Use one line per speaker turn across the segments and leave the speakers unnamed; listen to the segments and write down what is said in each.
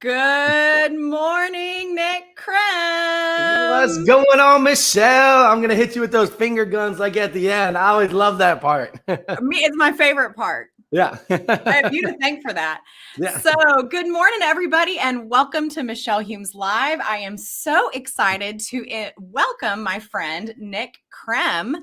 Good morning, Nick Krem.
What's going on, Michelle? I'm going to hit you with those finger guns like at the end. I always love that part.
It's my favorite part.
Yeah.
I have you to thank for that. Yeah. So good morning, everybody, and welcome to Michelle Humes Live. I am so excited to welcome my friend, Nick Krem,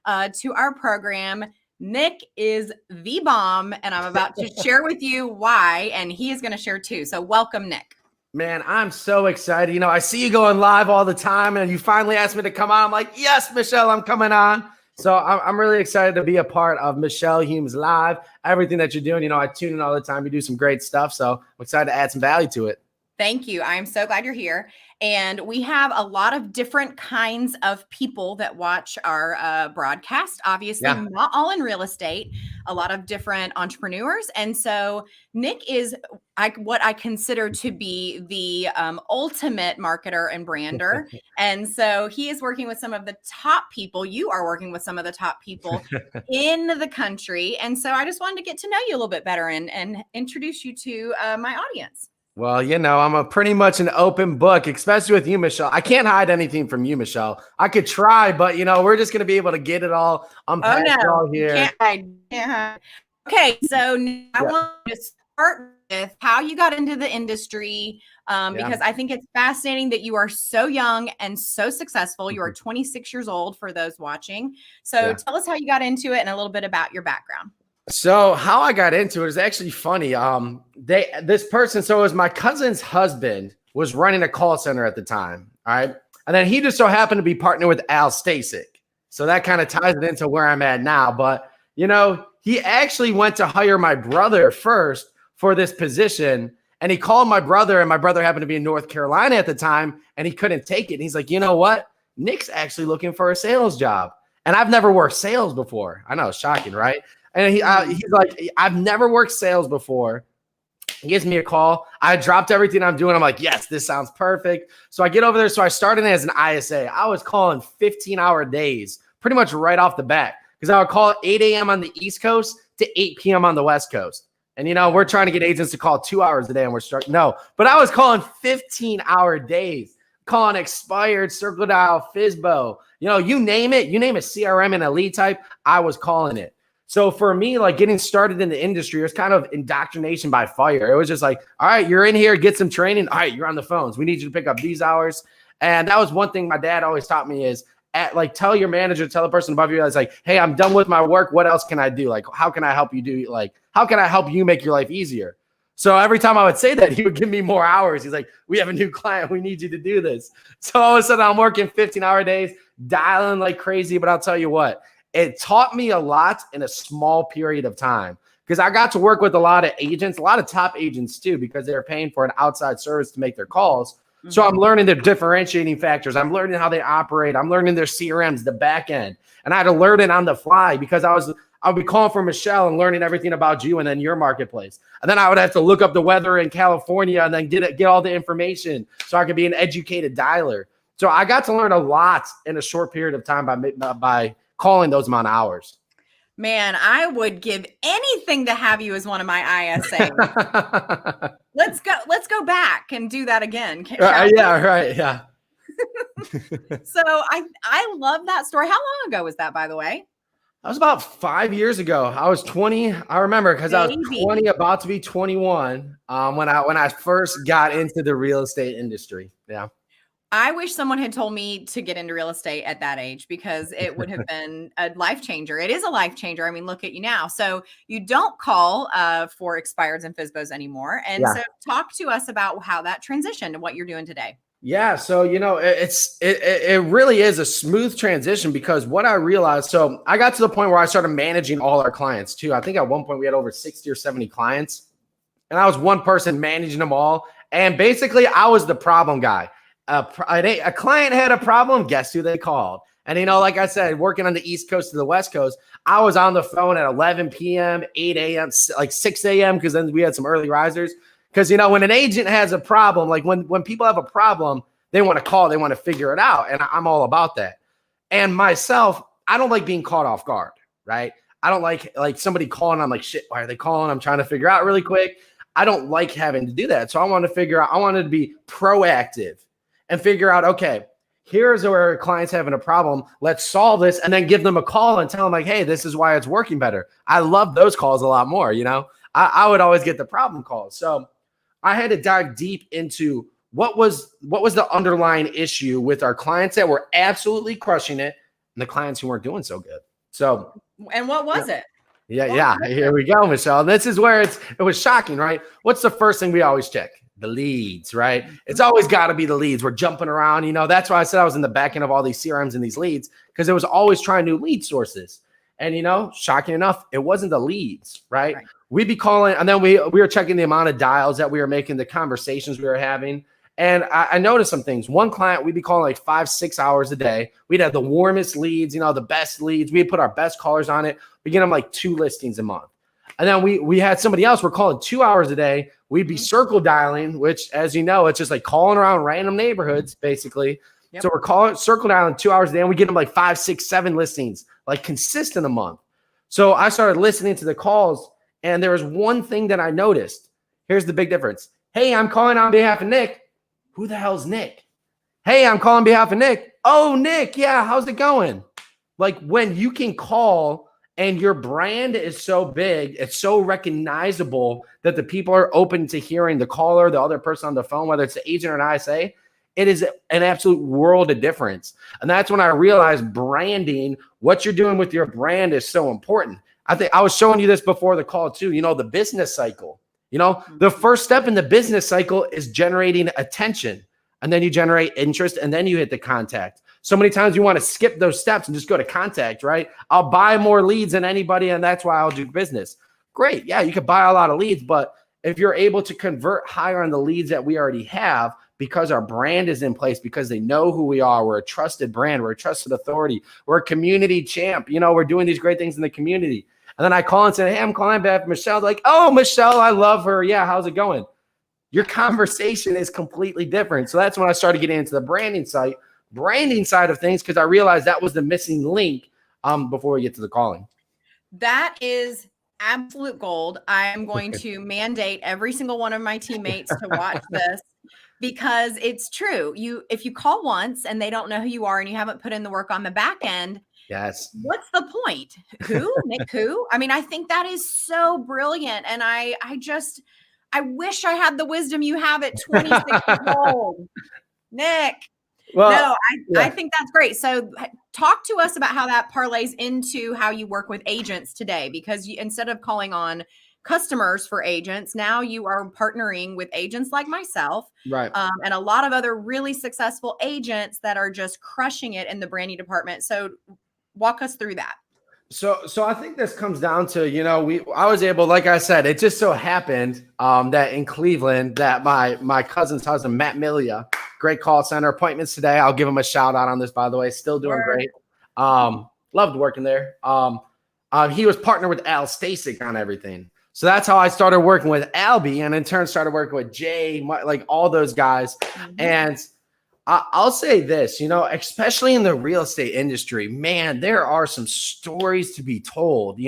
to our program. Nick is the bomb, and I'm about to share with you why, and he is going to share too. So welcome, Nick.
Man, I'm so excited. You know, I see you going live all the time, and you finally asked me to come on. I'm like, yes, Michelle, I'm coming on. So I'm really excited to be a part of Michelle Humes Live. Everything that you're doing, you know, I tune in all the time. You do some great stuff, so I'm excited to add some value to it.
Thank you. I'm so glad you're here. And we have a lot of different kinds of people that watch our broadcast. Obviously, not all in real estate, a lot of different entrepreneurs. And so Nick is what I consider to be the ultimate marketer and brander. And so he is working with some of the top people. You are working with some of the top people in the country. And so I just wanted to get to know you a little bit better and introduce you to my audience.
Well, you know, I'm pretty much an open book, especially with you, Michelle. I can't hide anything from you, Michelle. I could try, but, you know, we're just going to be able to get it all unpacked all here.
Can't hide. Okay, so I want to start with how you got into the industry because I think it's fascinating that you are so young and so successful. You are 26 years old for those watching. So tell us how you got into it and a little bit about your background.
So how I got into it is actually funny. This person, so it was my cousin's husband was running a call center at the time. All right. And then he just so happened to be partnered with Al Stasic. So that kind of ties it into where I'm at now. But, you know, he actually went to hire my brother first for this position. And he called my brother, and my brother happened to be in North Carolina at the time, and he couldn't take it. And he's like, you know what? Nick's actually looking for a sales job. And I've never worked sales before. I know, it's shocking, right? And he's like, I've never worked sales before. He gives me a call. I dropped everything I'm doing. I'm like, yes, this sounds perfect. So I get over there. So I started as an ISA. I was calling 15-hour days pretty much right off the bat because I would call 8 a.m. on the East Coast to 8 p.m. on the West Coast. And, you know, we're trying to get agents to call 2 hours a day, and we're starting. No, but I was calling 15-hour days, calling expired, circle dial, FISBO. You know, you name it. You name a CRM and a lead type, I was calling it. So for me, like getting started in the industry, it was kind of indoctrination by fire. It was just like, all right, you're in here, get some training. All right, you're on the phones. We need you to pick up these hours. And that was one thing my dad always taught me is tell your manager, tell the person above you, it's like, hey, I'm done with my work. What else can I do? Like, how can I help you do? Like, how can I help you make your life easier? So every time I would say that, he would give me more hours. He's like, we have a new client. We need you to do this. So all of a sudden I'm working 15-hour days, dialing like crazy. But I'll tell you what, it taught me a lot in a small period of time because I got to work with a lot of agents, a lot of top agents too, because they're paying for an outside service to make their calls. Mm-hmm. So I'm learning their differentiating factors. I'm learning how they operate. I'm learning their CRMs, the back end. And I had to learn it on the fly because I'll be calling for Michelle and learning everything about you and then your marketplace. And then I would have to look up the weather in California and then get all the information so I could be an educated dialer. So I got to learn a lot in a short period of time by calling those amount of hours.
Man, I would give anything to have you as one of my ISA. Let's go back and do that again.
Yeah, right. Yeah.
So I love that story. How long ago was that, by the way?
That was about 5 years ago. I was 20. I remember because I was 20, about to be 21 when I first got into the real estate industry. Yeah.
I wish someone had told me to get into real estate at that age because it would have been a life changer. It is a life changer. I mean, look at you now. So you don't call for expireds and FISBOs anymore. And so talk to us about how that transitioned and what you're doing today.
Yeah, so it really is a smooth transition because what I realized, so I got to the point where I started managing all our clients too. I think at one point we had over 60 or 70 clients, and I was one person managing them all. And basically, I was the problem guy. A client had a problem. Guess who they called? And like I said, working on the East Coast to the West Coast, I was on the phone at 11 p.m., 8 a.m., like 6 a.m. because then we had some early risers. Because, when an agent has a problem, like when people have a problem, they want to call, they want to figure it out. And I'm all about that. And myself, I don't like being caught off guard, right? I don't like somebody calling. I'm like, shit, why are they calling? I'm trying to figure out really quick. I don't like having to do that. So I wanted to be proactive and figure out, okay, here's where a client's having a problem. Let's solve this and then give them a call and tell them like, hey, this is why it's working better. I love those calls a lot more. I would always get the problem calls. So I had to dive deep into what was the underlying issue with our clients that were absolutely crushing it and the clients who weren't doing so good. So,
and what was it?
Yeah. Here we go, Michelle. This is where it was shocking, right? What's the first thing we always check? The leads, right? It's always got to be the leads. We're jumping around. That's why I said I was in the back end of all these CRMs and these leads because it was always trying new lead sources. And, shocking enough, it wasn't the leads, right? We'd be calling, and then we were checking the amount of dials that we were making, the conversations we were having. And I noticed some things. One client, we'd be calling like 5-6 hours a day. We'd have the warmest leads, the best leads. We'd put our best callers on it. We get them like 2 listings a month. And then we had somebody else, we're calling 2 hours a day. We'd be circle dialing, which, as you know, it's just like calling around random neighborhoods, basically. Yep. So we're circle dialing 2 hours a day, and we get them like 5, 6, 7 listings, like consistent a month. So I started listening to the calls, and there was one thing that I noticed. Here's the big difference. Hey, I'm calling on behalf of Nick. Who the hell's Nick? Hey, I'm calling on behalf of Nick. Oh, Nick, yeah, how's it going? Like when you can call and your brand is so big, it's so recognizable that the people are open to hearing the caller, the other person on the phone, whether it's the agent or an ISA, it is an absolute world of difference. And that's when I realized branding, what you're doing with your brand is so important. I think I was showing you this before the call too, the business cycle. The first step in the business cycle is generating attention, and then you generate interest, and then you hit the contact. So many times you want to skip those steps and just go to contact, right? I'll buy more leads than anybody, and that's why I'll do business. Great. Yeah, you could buy a lot of leads, but if you're able to convert higher on the leads that we already have because our brand is in place, because they know who we are, we're a trusted brand, we're a trusted authority, we're a community champ, we're doing these great things in the community. And then I call and say, hey, I'm calling back Michelle. Like, oh, Michelle, I love her. Yeah, how's it going? Your conversation is completely different. So that's when I started getting into the branding side of things, because I realized that was the missing link before we get to the calling.
That is absolute gold. I am going to mandate every single one of my teammates to watch this, because it's true. If you call once and they don't know who you are and you haven't put in the work on the back end,
yes,
what's the point? Who? Nick who? I mean, I think that is so brilliant. And I wish I had the wisdom you have at 26 years old. Nick. Well, no, I think that's great. So talk to us about how that parlays into how you work with agents today, because instead of calling on customers for agents, now you are partnering with agents like myself,
right?
And a lot of other really successful agents that are just crushing it in the branding department. So walk us through that.
So I think this comes down to, I was able, like I said, it just so happened that in Cleveland that my cousin's husband, Matt Milia, great call center appointments today. I'll give him a shout out on this, by the way, still doing great. Loved working there. He was partnered with Al Stasic on everything. So that's how I started working with Albie, and in turn started working with Jay, like all those guys. Mm-hmm. And I'll say this, especially in the real estate industry, man, there are some stories to be told.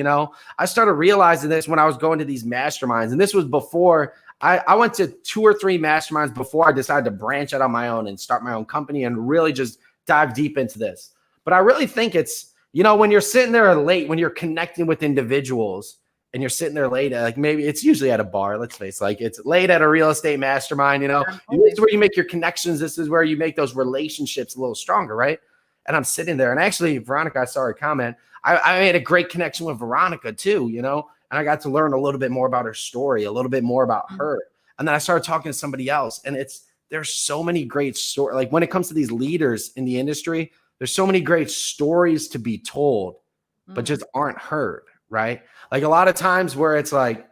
I started realizing this when I was going to these masterminds, and this was before I went to 2 or 3 masterminds before I decided to branch out on my own and start my own company and really just dive deep into this. But I really think it's, when you're sitting there late, when you're connecting with individuals and you're sitting there late, like maybe it's usually at a bar, let's face it, like it's late at a real estate mastermind, This is where you make your connections. This is where you make those relationships a little stronger, right? And I'm sitting there, and actually, Veronica, I saw her comment. I made a great connection with Veronica too, and I got to learn a little bit more about her story, a little bit more about her. And then I started talking to somebody else, and there's so many great stories. Like when it comes to these leaders in the industry, there's so many great stories to be told, but just aren't heard, right? Like a lot of times where it's like,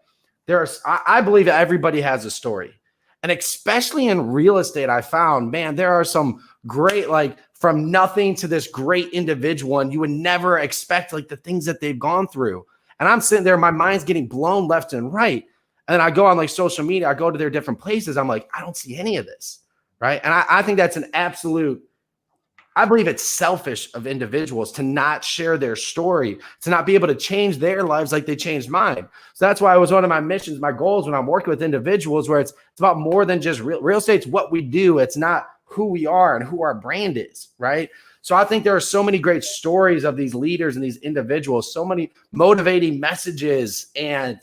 I believe everybody has a story. And especially in real estate, I found, man, there are some great, like from nothing to this great individual, and you would never expect like the things that they've gone through. And I'm sitting there, my mind's getting blown left and right. And then I go on like social media, I go to their different places. I'm like, I don't see any of this, right? And I think that's an absolute, I believe it's selfish of individuals to not share their story, to not be able to change their lives like they changed mine. So that's why it was one of my missions, my goals when I'm working with individuals, where it's about more than just real estate's what we do. It's not who we are and who our brand is, right? So I think there are so many great stories of these leaders and these individuals, so many motivating messages and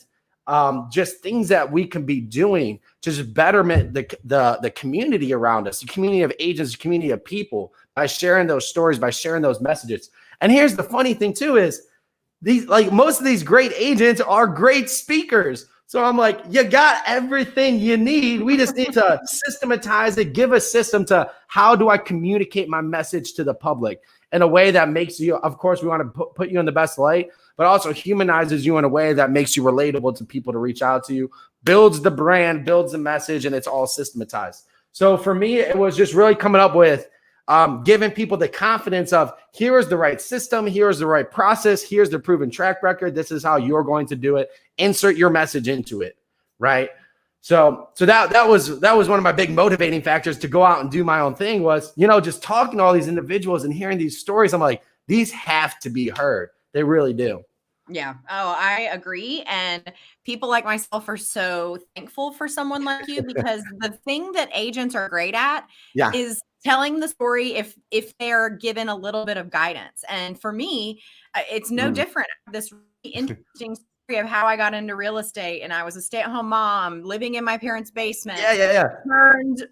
just things that we can be doing to just betterment the community around us, the community of agents, the community of people, by sharing those stories, by sharing those messages. And here's the funny thing too is these, like most of these great agents are great speakers. So I'm like, you got everything you need. We just need to systematize it, give a system to how do I communicate my message to the public in a way that makes you, of course, we want to put you in the best light, but also humanizes you in a way that makes you relatable to people to reach out to you, builds the brand, builds the message, and it's all systematized. So for me, it was just really coming up with giving people the confidence of here's the right system, here's the right process, here's the proven track record. This is how you're going to do it. Insert your message into it, right? So that was one of my big motivating factors to go out and do my own thing was, just talking to all these individuals and hearing these stories. I'm like, these have to be heard. They really do.
Yeah. Oh, I agree. And people like myself are so thankful for someone like you, because the thing that agents are great at is telling the story if they're given a little bit of guidance. And for me, it's no different. This really interesting story of how I got into real estate, and I was a stay-at-home mom living in my parents' basement. Turned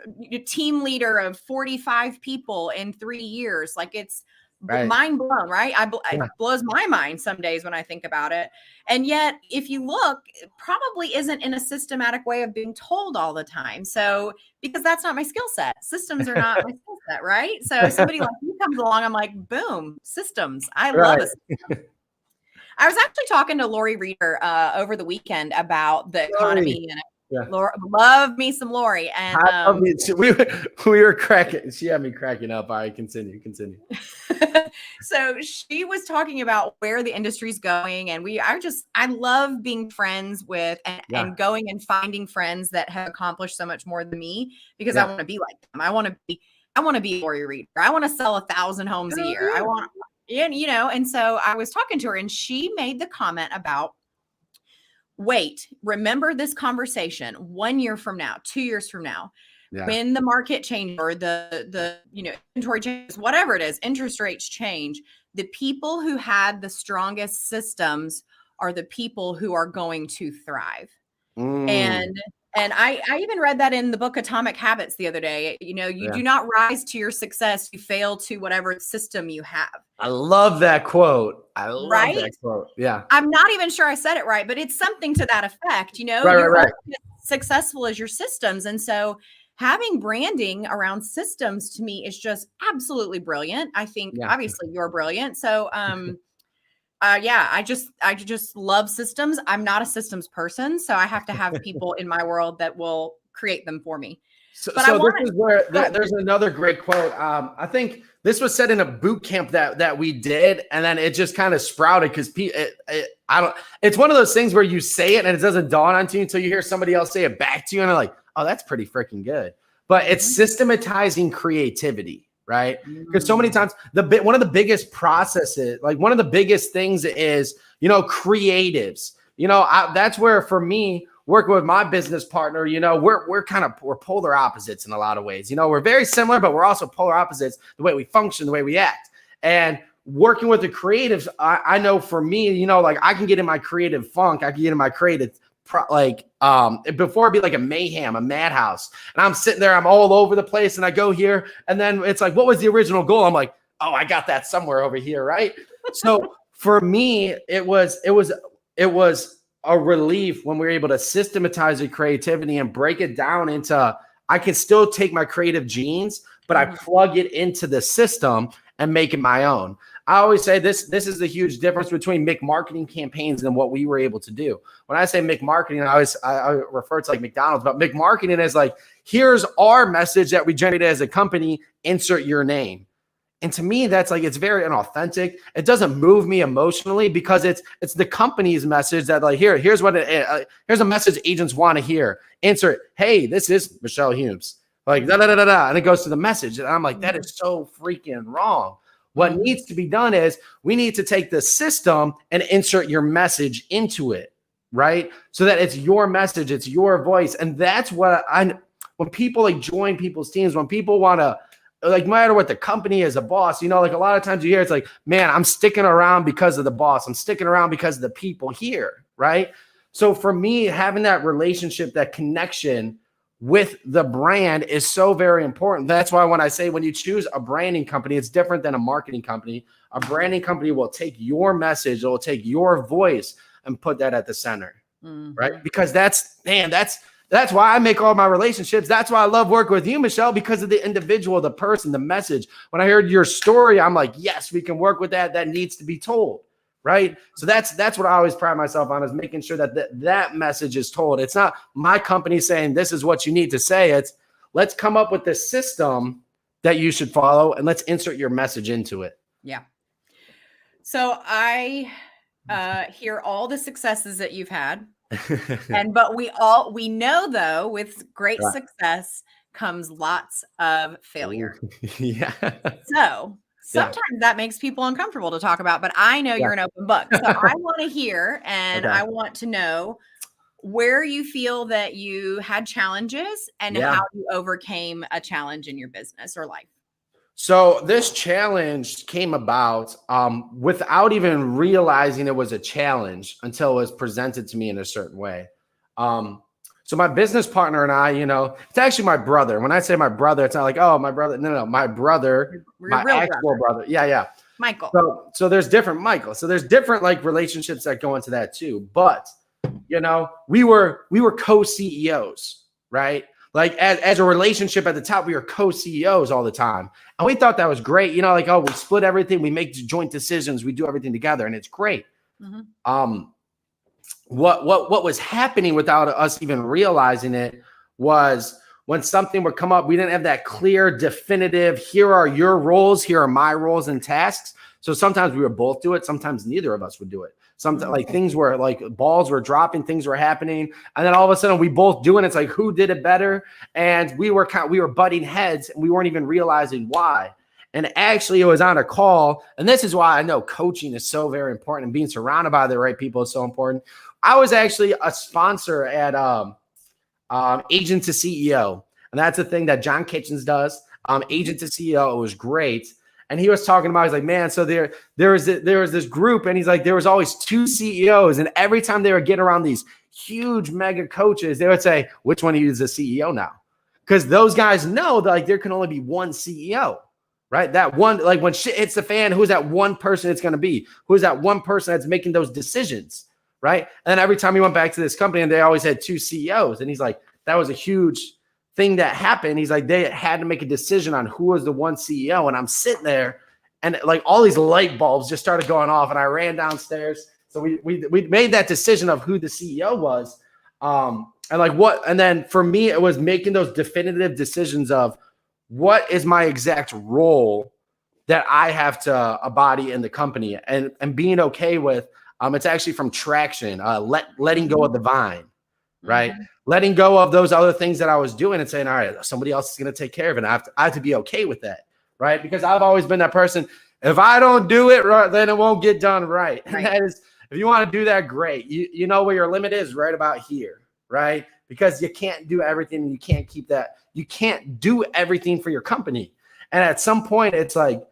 team leader of 45 people in 3 years. Like it's mind blown, right? It blows my mind some days when I think about it. And yet, if you look, it probably isn't in a systematic way of being told all the time. So, because that's not my skill set. Systems are not my skill set, right? So somebody like you comes along, I'm like, boom, systems. I love it. I was actually talking to Lori Reeder over the weekend about the economy and love me some Lori. And
we were cracking. She had me cracking up. All right, continue.
So she was talking about where the industry's going, and I love being friends with and going and finding friends that have accomplished so much more than me, because I want to be like them. I want to be Lori Reeder. I want to sell 1,000 homes a year. I want, and so I was talking to her, and she made the comment about, wait, remember this conversation 1 year from now, 2 years from now, when the market changes or the inventory changes, whatever it is, interest rates change, the people who had the strongest systems are the people who are going to thrive. And I even read that in the book Atomic Habits the other day. You do not rise to your success, you fail to whatever system you have.
I love that quote. That quote. Yeah.
I'm not even sure I said it right, but it's something to that effect.
Right.
Successful as your systems. And so having branding around systems to me is just absolutely brilliant. I think obviously you're brilliant. So I just love systems. I'm not a systems person, so I have to have people in my world that will create them for me.
So this is where there's another great quote. I think this was said in a boot camp that we did, and then it just kind of sprouted because it's one of those things where you say it and it doesn't dawn on you until you hear somebody else say it back to you, and they're like, oh, that's pretty freaking good. But it's systematizing creativity, right? Because so many times one of the biggest processes, like one of the biggest things is, creatives. That's where for me, working with my business partner, we're polar opposites in a lot of ways. We're very similar, but we're also polar opposites, the way we function, the way we act. And working with the creatives, I know for me, like I can get in my creative funk. I can get in my creative, before it'd be like a mayhem, a madhouse. And I'm sitting there, I'm all over the place, and I go here, and then it's like, what was the original goal? I'm like, oh, I got that somewhere over here, right? So for me, it was a relief when we were able to systematize the creativity and break it down into I can still take my creative genes, but I plug it into the system and make it my own. I always say this is the huge difference between McMarketing campaigns and what we were able to do. When I say McMarketing, I refer to like McDonald's, but McMarketing is like, here's our message that we generated as a company, insert your name. And to me, that's like, it's very inauthentic. It doesn't move me emotionally because it's the company's message that like, here's what here's a message agents want to hear. Insert, hey, this is Michelle Humes. Like, da, da, da, da, da. And it goes to the message. And I'm like, that is so freaking wrong. What needs to be done is we need to take the system and insert your message into it, right? So that it's your message, it's your voice. And that's what when people like join people's teams, when people want to, like, no matter what the company is, a boss, you know, like a lot of times you hear it's like, man, I'm sticking around because of the boss. I'm sticking around because of the people here, right? So for me, having that relationship, that connection with the brand is so very important. That's why when I say when you choose a branding company, it's different than a marketing company. A branding company will take your message, it will take your voice and put that at the center, right? Because that's why I make all my relationships. That's why I love working with you, Michelle, because of the individual, the person, the message. When I heard your story, I'm like, yes, we can work with that. That needs to be told. Right. So that's what I always pride myself on, is making sure that that message is told. It's not my company saying this is what you need to say. It's let's come up with the system that you should follow and let's insert your message into it.
Yeah. So I hear all the successes that you've had. But we know, though, with great success comes lots of failure.
Yeah.
So sometimes that makes people uncomfortable to talk about, but I know you're an open book. So I want to hear, and I want to know where you feel that you had challenges and how you overcame a challenge in your business or life.
So this challenge came about without even realizing it was a challenge until it was presented to me in a certain way. So my business partner and I, you know, it's actually my brother. When I say my brother, it's not like, oh, my brother. No, my brother, my actual brother. Yeah.
Michael.
So there's different Michael. So there's different like relationships that go into that too. But, you know, we were co-CEOs, right? Like as a relationship at the top, we were co-CEOs all the time. And we thought that was great. You know, like, oh, we split everything. We make joint decisions. We do everything together. And it's great. What was happening without us even realizing it was when something would come up, we didn't have that clear, definitive, here are your roles, here are my roles and tasks. So sometimes we would both do it. Sometimes neither of us would do it. Sometimes like things were like balls were dropping, things were happening. And then all of a sudden we both do it. It's like, who did it better? And we were butting heads and we weren't even realizing why. And actually it was on a call. And this is why I know coaching is so very important and being surrounded by the right people is so important. I was actually a sponsor at Agent to CEO. And that's a thing that John Kitchens does. Agent to CEO. It was great. And he was talking about, he's like, man, so there was this group, and he's like, there was always two CEOs. And every time they would get around these huge mega coaches, they would say, which one of you is the CEO now? Because those guys know that like there can only be one CEO, right? That one, like when shit hits the fan, who's that one person it's going to be? Who's that one person that's making those decisions, right? And then every time he went back to this company, and they always had two CEOs. And he's like, that was a huge thing that happened. He's like, they had to make a decision on who was the one CEO. And I'm sitting there and like all these light bulbs just started going off, and I ran downstairs. So we made that decision of who the CEO was. And like what, and then for me, it was making those definitive decisions of what is my exact role that I have to embody in the company, and being okay with, it's actually from traction, letting go of the vine, right? Letting go of those other things that I was doing and saying, all right, somebody else is going to take care of it. And I have to be okay with that, right? Because I've always been that person. If I don't do it right, then it won't get done right. And that is, if you want to do that, great. You know where your limit is, right about here, right? Because you can't do everything, and you can't keep that. You can't do everything for your company. And at some point, it's like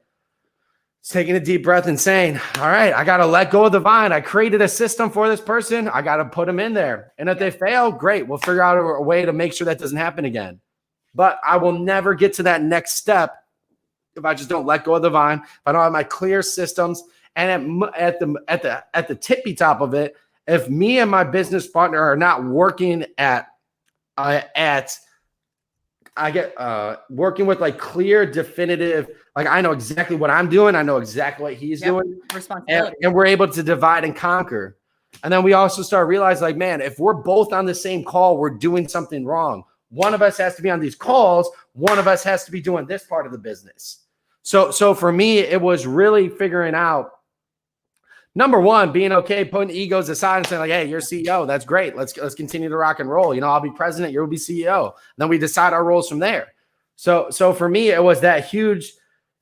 taking a deep breath and saying, all right, I got to let go of the vine. I created a system for this person. I got to put them in there. And if they fail, great. We'll figure out a way to make sure that doesn't happen again. But I will never get to that next step if I just don't let go of the vine, if I don't have my clear systems. And at the tippy top of it, if me and my business partner are not working at I get working with like clear, definitive, like I know exactly what I'm doing. I know exactly what he's doing.
Responsibility.
And we're able to divide and conquer. And then we also start realizing like, man, if we're both on the same call, we're doing something wrong. One of us has to be on these calls. One of us has to be doing this part of the business. So for me, it was really figuring out, number one, being okay, putting egos aside and saying like, hey, you're CEO. That's great. Let's continue to rock and roll. You know, I'll be president. You'll be CEO. And then we decide our roles from there. So for me, it was that huge,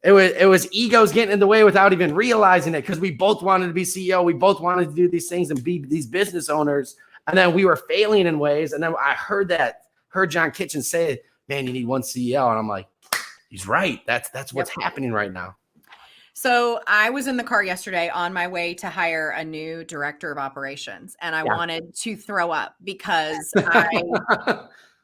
it was egos getting in the way without even realizing it, because we both wanted to be CEO. We both wanted to do these things and be these business owners. And then we were failing in ways. And then I heard John Kitchen say, man, you need one CEO. And I'm like, he's right. That's what's happening right now.
So I was in the car yesterday on my way to hire a new director of operations, and I wanted to throw up because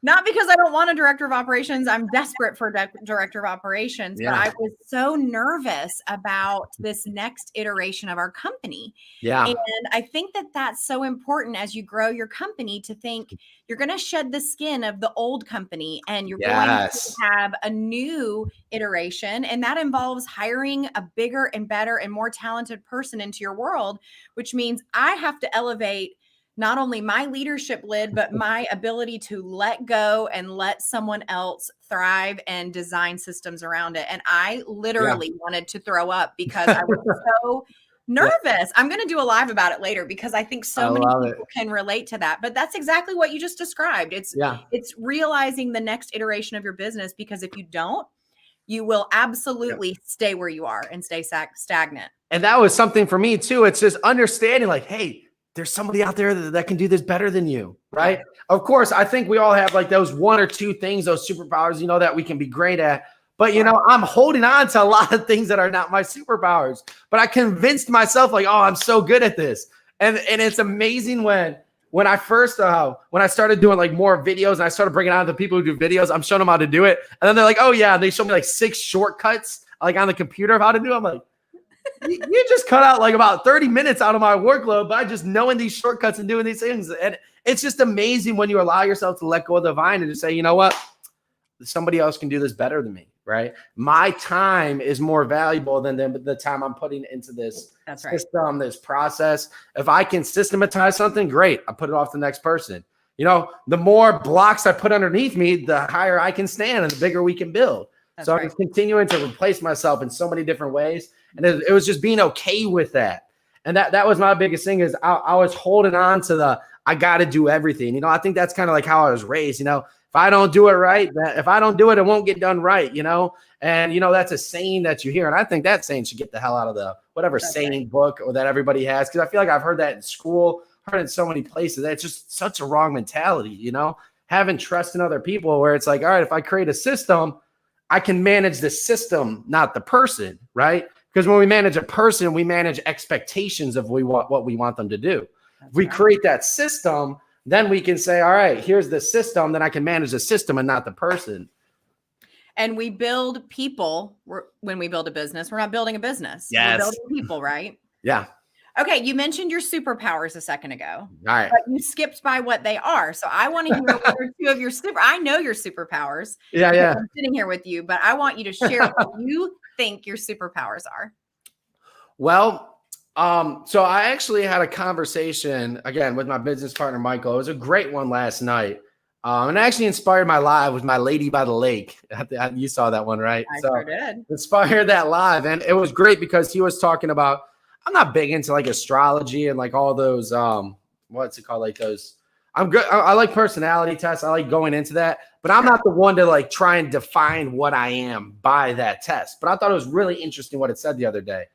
not because I don't want a director of operations. I'm desperate for a director of operations, but I was so nervous about this next iteration of our company.
Yeah.
And I think that that's so important as you grow your company, to think you're going to shed the skin of the old company and you're going to have a new iteration. And that involves hiring a bigger and better and more talented person into your world, which means I have to elevate not only my leadership lid, but my ability to let go and let someone else thrive and design systems around it. And I literally wanted to throw up because I was so nervous. I'm going to do a live about it later because I think so many people can relate to that. But that's exactly what you just described. It's realizing the next iteration of your business, because if you don't, you will absolutely stay where you are and stay stagnant.
And that was something for me too. It's just understanding like, hey, there's somebody out there that can do this better than you, right? Of course, I think we all have like those one or two things, those superpowers, you know, that we can be great at. But, you know, I'm holding on to a lot of things that are not my superpowers. But I convinced myself like, oh, I'm so good at this. And it's amazing when I first, when I started doing like more videos and I started bringing on the people who do videos, I'm showing them how to do it. And then they're like, oh, yeah. And they show me like 6 shortcuts like on the computer of how to do it. I'm like, you just cut out like about 30 minutes out of my workload by just knowing these shortcuts and doing these things. And it's just amazing when you allow yourself to let go of the vine and just say, you know what? Somebody else can do this better than me, right? My time is more valuable than the time I'm putting into this system, this process. If I can systematize something, great. I put it off to the next person. You know, the more blocks I put underneath me, the higher I can stand and the bigger we can build. So I'm continuing to replace myself in so many different ways. And it was just being okay with that. And that was my biggest thing is I was holding on to I got to do everything. You know, I think that's kind of like how I was raised. You know, if I don't do it right, if I don't do it, it won't get done right, you know. And, you know, that's a saying that you hear. And I think that saying should get the hell out of the whatever saying book or that everybody has. Because I feel like I've heard that in school, heard it in so many places. That's just such a wrong mentality, you know, having trust in other people where it's like, all right, if I create a system, I can manage the system, not the person, right? Because when we manage a person, we manage expectations of what we want them to do. If we create that system, then we can say, all right, here's the system, then I can manage the system and not the person.
And we build people when we build a business. We're not building a business. We're building people, right?
Yeah.
Okay, you mentioned your superpowers a second ago.
All right.
But you skipped by what they are. So I want to hear one or two of your I know your superpowers.
Yeah.
I'm sitting here with you, but I want you to share what you think your superpowers are.
Well, so I actually had a conversation again with my business partner, Michael. It was a great one last night. And actually inspired my live with my Lady by the Lake. You saw that one, right?
I sure did.
Inspired that live. And it was great because he was talking about, I'm not big into like astrology and like all those, what's it called? Like those, I'm good. I like personality tests. I like going into that, but I'm not the one to like try and define what I am by that test. But I thought it was really interesting what it said the other day.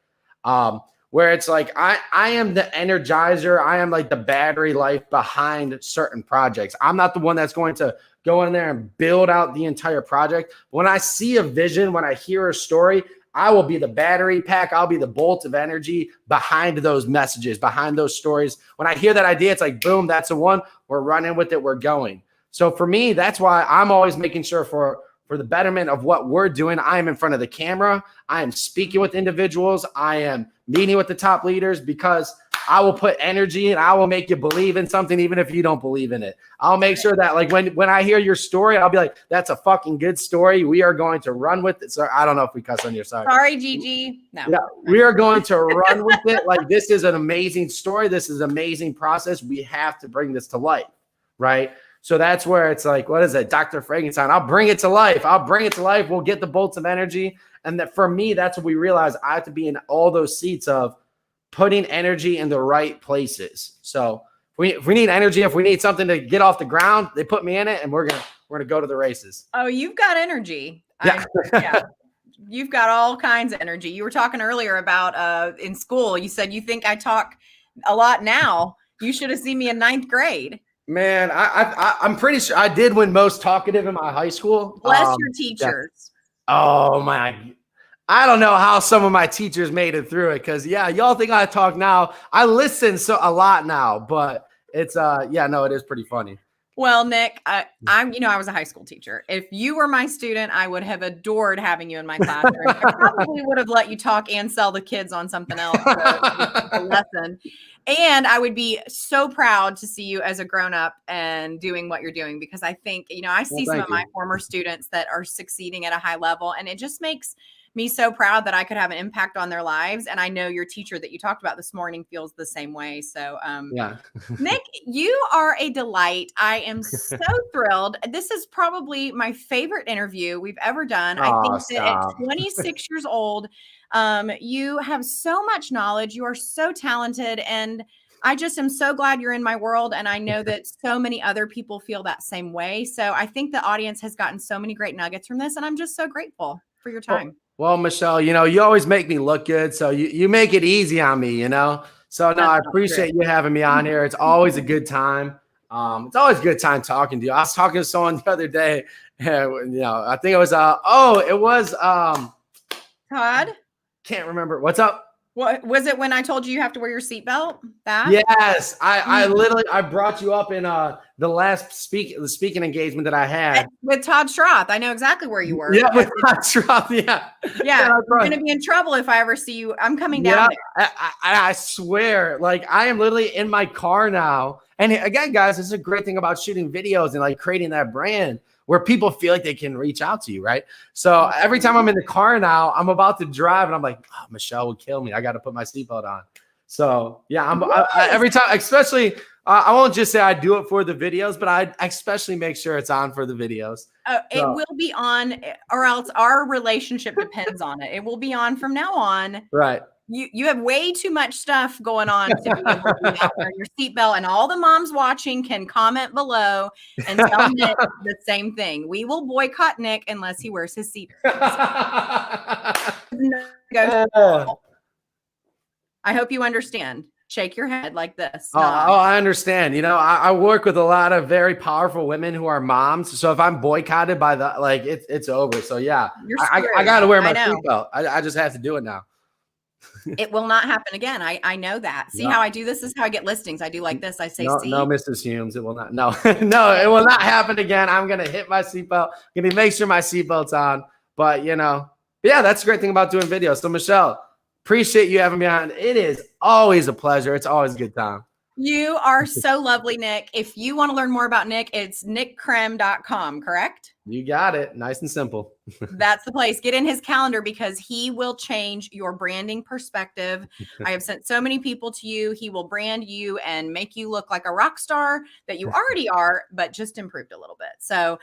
Where it's like, I am the energizer. I am like the battery life behind certain projects. I'm not the one that's going to go in there and build out the entire project. When I see a vision, when I hear a story, I will be the battery pack. I'll be the bolt of energy behind those messages, behind those stories. When I hear that idea, it's like, boom, that's the one. We're running with it. We're going. So for me, that's why I'm always making sure for the betterment of what we're doing, I am in front of the camera. I am speaking with individuals. I am meeting with the top leaders because I will put energy and I will make you believe in something, even if you don't believe in it. I'll make sure that like when I hear your story, I'll be like, that's a fucking good story. We are going to run with it. So I don't know if we cuss on your side.
Sorry, Gigi. No.
Yeah, we are going to run with it. Like, this is an amazing story. This is an amazing process. We have to bring this to life, right? So that's where it's like, what is it? Dr. Frankenstein. I'll bring it to life. I'll bring it to life. We'll get the bolts of energy. And that for me, that's what we realize. I have to be in all those seats of putting energy in the right places. So if we need energy, if we need something to get off the ground, they put me in it, and we're gonna go to the races.
Oh, you've got energy.
Yeah.
Yeah. You've got all kinds of energy. You were talking earlier about in school. You said you think I talk a lot now. You should have seen me in 9th grade.
Man, I'm pretty sure I did win most talkative in my high school.
Bless your teachers.
Yeah. Oh my. I don't know how some of my teachers made it through it, because y'all think I talk now. I listen a lot now, but it's it is pretty funny.
Well, Nick, I was a high school teacher. If you were my student, I would have adored having you in my classroom. I probably would have let you talk and sell the kids on something else a lesson. And I would be so proud to see you as a grown-up and doing what you're doing, because I think, I see some of my former students that are succeeding at a high level, and it just makes me so proud that I could have an impact on their lives. And I know your teacher that you talked about this morning feels the same way. So, Nick, you are a delight. I am so thrilled. This is probably my favorite interview we've ever done. I think that at 26 years old, you have so much knowledge. You are so talented. And I just am so glad you're in my world. And I know that so many other people feel that same way. So I think the audience has gotten so many great nuggets from this. And I'm just so grateful for your time.
Well, Michelle, you always make me look good. So you make it easy on me, So no, I appreciate you having me on here. It's always a good time. It's always a good time talking to you. I was talking to someone the other day, and, I think it was,
Todd?
Can't remember. What's up?
What was it when I told you have to wear your seatbelt?
Yes, I literally brought you up in the last speaking engagement that I had
with Todd Schroth. I know exactly where you were.
Yeah, with Todd Schroth. Yeah,
I'm gonna be in trouble if I ever see you. I'm coming down there.
I swear, like, I am literally in my car now. And again, guys, this is a great thing about shooting videos and like creating that brand, where people feel like they can reach out to you, right? So every time I'm in the car now, I'm about to drive, and I'm like, oh, Michelle would kill me. I got to put my seatbelt on. So yeah, every time, especially, I won't just say I do it for the videos, but I especially make sure it's on for the videos.
It will be on, or else our relationship depends on it. It will be on from now on.
Right.
You have way too much stuff going on to be able to do that. Wear your seatbelt, and all the moms watching can comment below and tell Nick the same thing. We will boycott Nick unless he wears his seatbelt. I hope you understand. Shake your head like this.
I understand. I work with a lot of very powerful women who are moms. So if I'm boycotted by it's over. So yeah, I got to wear my seatbelt. I just have to do it now.
It will not happen again. I know that. See how I do this? This is how I get listings. I do like this. I say,
no, Mrs. Humes, it will not. No, no, it will not happen again. I'm going to hit my seatbelt. I'm going to make sure my seatbelt's on. But, that's the great thing about doing videos. So, Michelle, appreciate you having me on. It is always a pleasure. It's always a good time.
You are so lovely, Nick. If you want to learn more about Nick, it's nickkrem.com, correct?
You got it. Nice and simple.
That's the place. Get in his calendar, because he will change your branding perspective. I have sent so many people to you. He will brand you and make you look like a rock star that you already are, but just improved a little bit. So,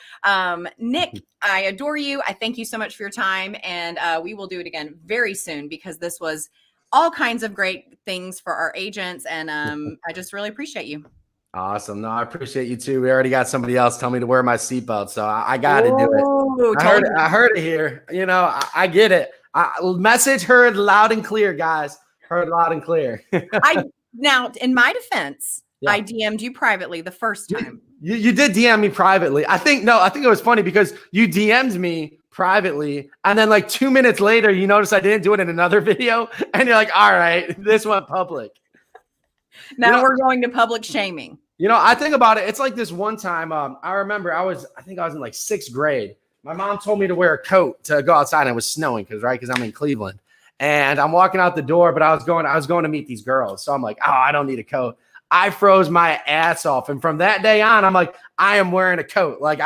Nick, I adore you. I thank you so much for your time. And we will do it again very soon, because this was all kinds of great things for our agents. And I just really appreciate you.
Awesome. No, I appreciate you too. We already got somebody else tell me to wear my seatbelt, so I got to do it. I heard it here. I get it. Message heard loud and clear, guys. Heard loud and clear.
Now, in my defense, I DM'd you privately the first time.
You did DM me privately. I think it was funny because you DM'd me privately, and then like 2 minutes later, you notice I didn't do it in another video, and you're like, all right, this went public.
Now we're going to public shaming.
I think about it. It's like this one time. I remember I think I was in like 6th grade. My mom told me to wear a coat to go outside, and it was snowing because I'm in Cleveland. and I'm walking out the door, but I was going to meet these girls. So I'm like, oh, I don't need a coat. I froze my ass off. And from that day on, I'm like, I am wearing a coat. Like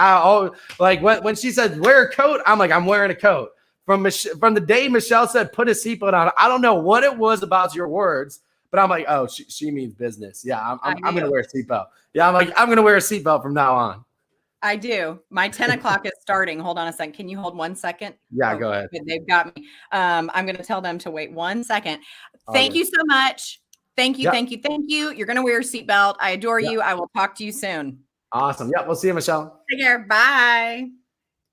when she said wear a coat, I'm like, I'm wearing a coat. From the day Michelle said put a seatbelt on, I don't know what it was about your words, but I'm like, oh, she means business. Yeah, I'm gonna wear a seatbelt. Yeah, I'm like, I'm gonna wear a seatbelt from now on.
I do. My 10 o'clock is starting. Hold on a second. Can you hold 1 second?
Yeah, go ahead.
They've got me. I'm going to tell them to wait 1 second. Thank you so much. Thank you. Yep. Thank you. Thank you. You're going to wear a seatbelt. I adore you. I will talk to you soon.
Awesome. Yep. We'll see you, Michelle.
Take care. Bye.